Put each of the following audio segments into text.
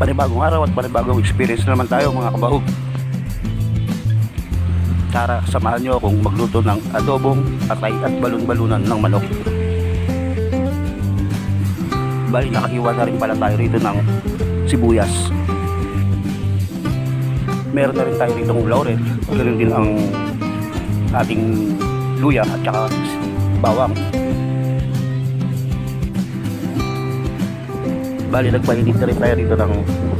Panibagong araw at panibagong experience na naman tayo mga kabahog. Tara, samahan nyo akong magluto ng adobong atay at balon-balunan ng manok. Bali, nakahiwa na rin pala tayo rito ng sibuyas. Meron na rin tayo rito ng laurel. Ganoon din ang ating luya at saka bawang. Bali, nagpainit na rin tayo rito ng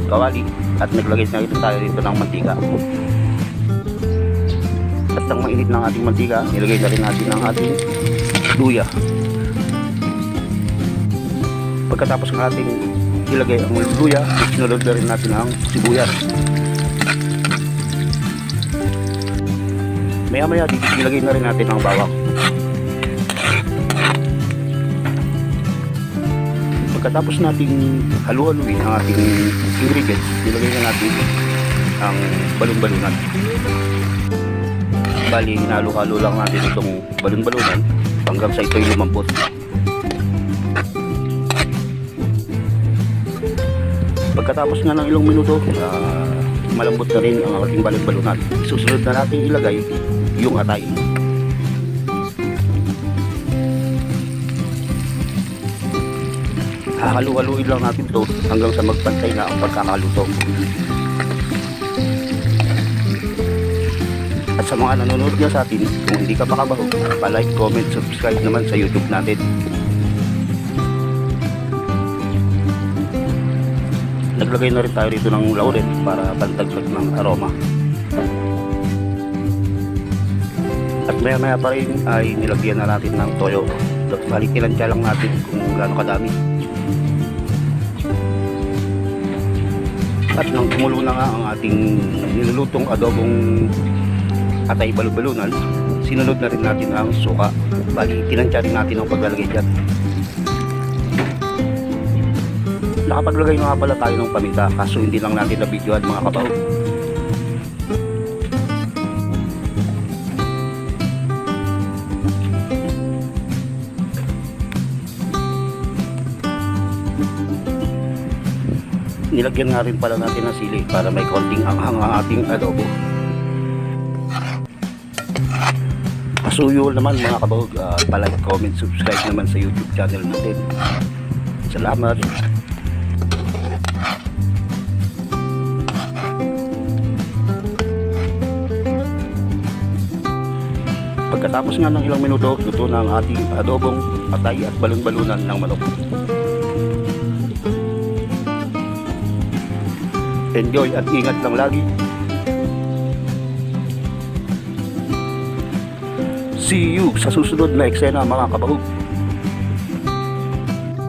kawali at naglagay na rin tayo rito ng mantika. At nang mainit ng ating mantika, nilagay na rin natin ang ating luya. Pagkatapos ng ating ilagay ang luya, sinulod na rin natin ang sibuyas. Maya-maya dito ilagay na rin natin ang bawang. Pagkatapos nating halu-haluin ang ating ingredients, nilagay na natin ang balon-balunan. Bali, hinalo-halo lang natin itong balon-balunan hanggang sa ito'y lumambot. Pagkatapos nga ng ilang minuto, malambot na rin ang ating balon-balunan. Susunod na natin ilagay yung atay. Hahalu-haluin lang natin ito hanggang sa magpantay na ang pagkakaluto. At sa mga nanonood nga sa atin, kung hindi ka pa kabahog, pa-like, comment, subscribe naman sa YouTube natin. Naglagay na rin tayo rito ng laurel para pantagdag ng aroma. At maya-maya pa rin ay nilagyan na natin ng toyo. Balik kinantya lang natin kung gaano kadami. At nang kumulo na nga ang ating nilulutong adobong atay balon-balunan, sinunod na rin natin ang suka. Bali, tinantya rin natin ang paglalagay dyan. Nakapaglagay na nga pala tayo ng paminta, kaso hindi lang natin na-videoan mga kabahog. Nilagyan nga rin pala natin ng sili para may konting anghang ang ating adobo. Pasuyo naman mga kabahog, pa-like, comment, subscribe naman sa YouTube channel natin. Salamat! Pagkatapos nga ng ilang minuto, luto na ang ating adobong atay at balon-balunan ng manok. Enjoy at ingat lang lagi. See you sa susunod na eksena mga kabahog.